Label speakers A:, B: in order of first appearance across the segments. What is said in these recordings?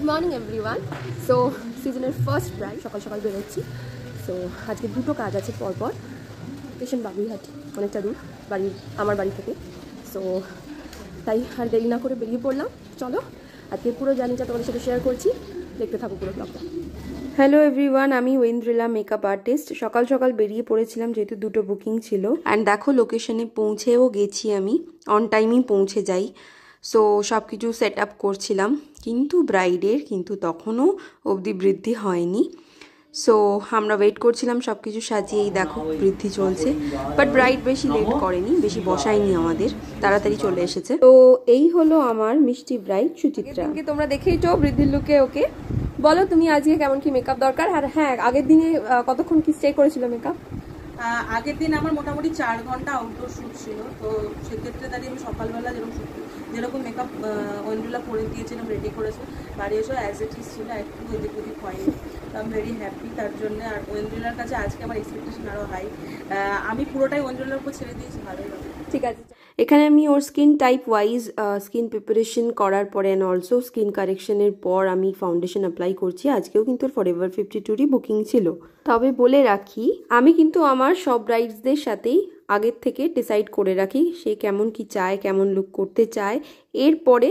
A: Morning everyone. So সিজনের first bride, সকাল সকাল বেরোচ্ছি। সো আজকে দুটো কাজ আছে পরপর। স্টেশন বাবুইহাট, অনেকটা দূর আমার বাড়ি থেকে। সো তাই আর দেরি না করে বেরিয়ে পড়লাম। চলো আজকে পুরো জার্নিটা তোমাদের সাথে শেয়ার করছি, দেখতে থাকো পুরো ব্লগটা। হ্যালো এভরিওয়ান, আমি ওয়েন্দ্রিলা মেকআপ আর্টিস্ট। সকাল সকাল বেরিয়ে পড়েছিলাম যেহেতু দুটো বুকিং ছিল। অ্যান্ড দেখো লোকেশনে পৌঁছেও গেছি, আমি অন টাইমই পৌঁছে যাই। সো সব কিছু সেট আপ করছিলাম, কিন্তু ব্রাইডের কিন্তু তখনও অবধি বৃদ্ধি হয়নি। সো আমরা ওয়েট করছিলাম সব কিছু সাজিয়েই, দেখো বৃদ্ধি চলছে। বাট ব্রাইড বেশি লেট করেনি, বেশি বসায়নি আমাদের, তাড়াতাড়ি চলে এসেছে। তো এই হলো আমার মিষ্টি ব্রাইড সুচিত্রা। তোমরা দেখেই তো বৃদ্ধির লুকে ওকে। বলো তুমি আজকে কেমন কি মেকআপ দরকার? আর হ্যাঁ, আগের দিনে কতক্ষণ কি স্টে করেছিল মেকআপ?
B: আগের দিন আমার মোটামুটি 4 ঘন্টা আউটডোর শ্যুট ছিল। তো সেক্ষেত্রে দাঁড়িয়ে আমি সকালবেলা যেরকম মেকআপ ওয়েন্দ্রিলা করে দিয়েছিলাম, রেডি করেছে, বাড়ি এসেও অ্যাজ ইট ইজ ছিল, একটু এদিক ওদিক হয়নি। তো আমি ভেরি হ্যাপি তার জন্য। আর ওয়েন্দ্রিলার কাছে আজকে আমার এক্সপেকটেশন আরও হাই। আমি পুরোটাই ওয়েন্দ্রিলার উপর ছেড়ে দিয়েছি, ভালোই হবে। ঠিক আছে,
A: এখানে আমি ওর skin type wise skin preparation করার পরে অ্যান্ড অলসো স্কিন কারেকশনের পর আমি ফাউন্ডেশন অ্যাপ্লাই করছি। আজকেও কিন্তু ফরএভার 52 বুকিং ছিল। তবে বলে রাখি, আমি কিন্তু আমার সব ব্রাইডসদের সাথেই আগের থেকে ডিসাইড করে রাখি সে কেমন কি চায়, কেমন লুক করতে চায়। এরপরে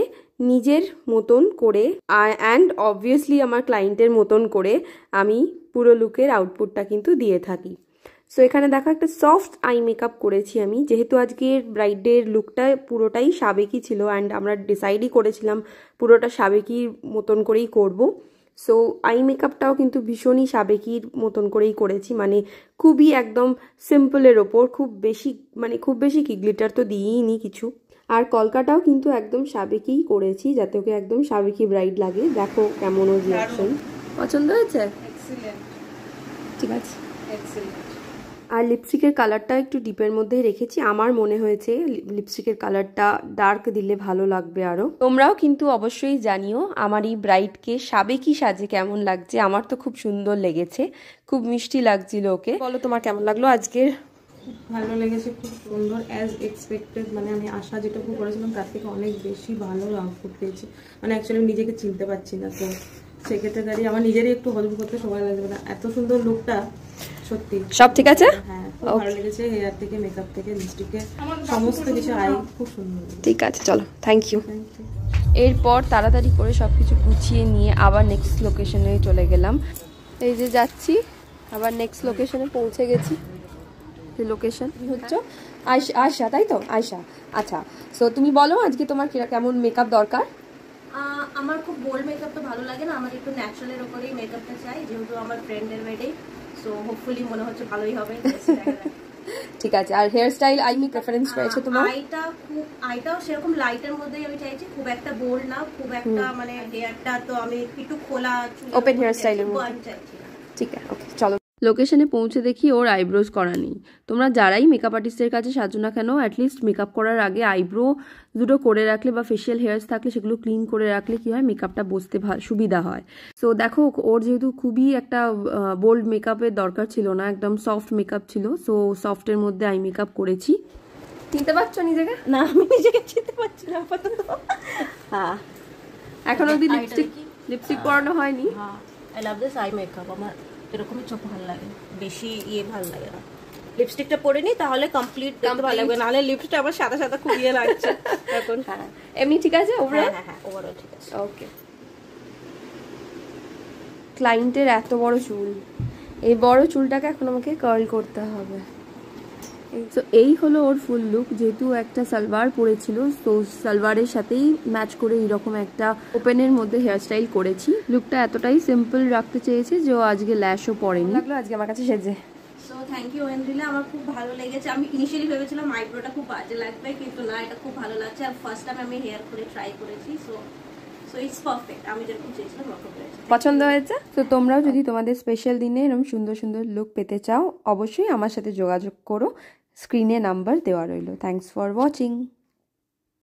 A: নিজের মতন করে অ্যান্ড অবভিয়াসলি আমার ক্লায়েন্টের মতন করে আমি পুরো লুকের আউটপুটটা কিন্তু দিয়ে থাকি। সো এখানে দেখো একটা সফট আই মেকআপ করেছি আমি, যেহেতু আজকের ব্রাইডের লুকটা পুরোটাই সাবেকি ছিল অ্যান্ড আমরা ডিসাইডই করেছিলাম পুরোটা সাবেকির মতন করেই করব। সো আই মেকআপটাও কিন্তু ভীষণই সাবেকির মতন করেই করেছি, মানে খুবই একদম সিম্পলের ওপর, খুব বেশি কি গ্লিটার তো দিইই নি কিছু। আর কলকাটাও কিন্তু একদম সাবেকিই করেছি, যাতে ওকে একদম সাবেকি ব্রাইড লাগে। দেখো কেমন ওর রিঅ্যাকশন, পছন্দ হয়েছে? ঠিক আছে, আর লিপস্টিকের কালারটা একটু ডিপের মধ্যেই রেখেছি। আমার মনে হয়েছে লিপস্টিকের কালারটা ডার্ক দিলে ভালো লাগবে আরো। তোমরাও কিন্তু অবশ্যই জানিও আমার এই ব্রাইডকে সাবেকি সাজে কেমন লাগছে। আমার তো খুব সুন্দর লেগেছে, খুব মিষ্টি লাগছিল ওকে। বলো তোমার কেমন লাগলো আজকের?
B: ভালো লেগেছে, খুব সুন্দর, অ্যাজ এক্সপেক্টেড। মানে আমি আশা যেটুকু করেছিলাম তার থেকে অনেক বেশি ভালো আউটপুট পেয়েছি। মানে অ্যাকচুয়ালি আমি নিজেকে চিনতে পারছি না, তো সেক্ষেত্রে দাঁড়িয়ে আমার নিজেরই একটু হজম করতে সময় লাগবে না। এত সুন্দর লুকটা, সত্যি সব ঠিক আছে। হ্যাঁ, খুব ভালো লেগেছে। হেয়ার থেকে, মেকআপ থেকে, লিপস্টিকে, সমস্ত কিছু আই খুব সুন্দর।
A: ঠিক আছে, চলো, থ্যাংক ইউ। এরপর তাড়াতাড়ি করে সবকিছু গুছিয়ে নিয়ে আবার নেক্সট লোকেশনে চলে গেলাম। এই যে যাচ্ছি, আবার নেক্সট লোকেশনে পৌঁছে গেছি। লোকেশন হচ্ছে আয়শা, তাই তো? আয়শা, আচ্ছা। সো তুমি বলো আজকে তোমার কেমন মেকআপ দরকার?
C: আমার খুব বোল্ড মেকআপটা ভালো লাগে না, আমার একটু ন্যাচারালের উপরেই মেকআপটা চাই, যেহেতু আমার ফ্রেন্ডের ওয়েডিং। সো হোপফুলি মনে হচ্ছে ভালোই হবে।
A: ঠিক আছে। আর হেয়ার স্টাইল আইমি প্রেফারেন্স রয়েছে তোমার?
C: আইটাও সেরকম লাইটের মধ্যেই আমি চাইছি, খুব একটা বোল্ড না, খুব একটা মানে হেয়ারটা তো আমি একটু খোলা
A: ওপেন হেয়ার স্টাইলের মধ্যে চাইছি। ঠিক আছে, ওকে, চলো। লোকেশনে পৌঁছে দেখি ওর আইব্রোজ করা নেই। তোমরা যারাই মেকআপ আর্টিস্টের কাছে সাজো না কেন, অ্যাটলিস্ট মেকআপ করার আগে আইব্রো দুটো করে রাখলে বা ফেশিয়াল হেয়ার্স থাকলে সেগুলো ক্লিন করে রাখলে কি হয়, মেকআপটা বসতে সুবিধা হয়। সো দেখো ওর যেহেতু খুবই একটা বোল্ড মেকআপের দরকার ছিল না, একদম সফট মেকআপ ছিল। সো সফটের মধ্যে আই মেকআপ করেছি। চিনতে পারছো নিজেকে?
C: না, আমি নিজেকে চিনতে পারছি না আপাতত।
A: হ্যাঁ, এখন অবধি লিপস্টিক পরানো হয়নি।
C: I love this eye makeup. আমার এরকমই চোখ ভালো লাগে, বেশি ভালো লাগে না। লিপস্টিকটা পরে নি তাহলে কমপ্লিট দেখতে ভালো লাগবে, নাহলে লিপস্টিক আবার সাদা সাদা খুব লাগছে এখন।
A: হ্যাঁ, এমনি ঠিক আছে ওভারঅল?
C: হ্যাঁ, ওভারঅল ঠিক আছে।
A: ওকে। ক্লায়েন্টের এত বড় চুল, এই বড় চুলটাকে এখন আমাকে কার্ল করতে হবে। তো এই হলো ওর ফুল লুক। যেহেতু একটা সালোয়ার পরেছিল, তো সালোয়ারের সাথেই ম্যাচ করে এইরকম একটা ওপেনের মধ্যে হেয়ারস্টাইল করেছি। লুকটা এতটাই সিম্পল রাখতে চেয়েছে যে ও আজকে ল্যাশও পরেনি। লাগলো আজকে আমার কাছে সেজে।
C: সো থ্যাংক ইউ ওয়েন্দ্রিলা, আমার খুব ভালো লেগেছে। আমি ইনিশিয়ালি ভেবেছিলাম আইব্রোটা খুব বাজে লাগবে, কিন্তু না, এটা খুব ভালো লাগছে। আর ফার্স্ট টাইম আমি হেয়ার করে ট্রাই করেছি। সো ইটস পারফেক্ট, আমি যেরকম চেয়েছিলাম ওরকম হয়েছে।
A: পছন্দ হয়েছে? তো তোমরাও যদি তোমাদের স্পেশাল দিনে এরকম সুন্দর সুন্দর লুক পেতে চাও, অবশ্যই আমার সাথে যোগাযোগ করো। স্ক্রিনে নাম্বার দেওয়া রইল। Thanks for watching.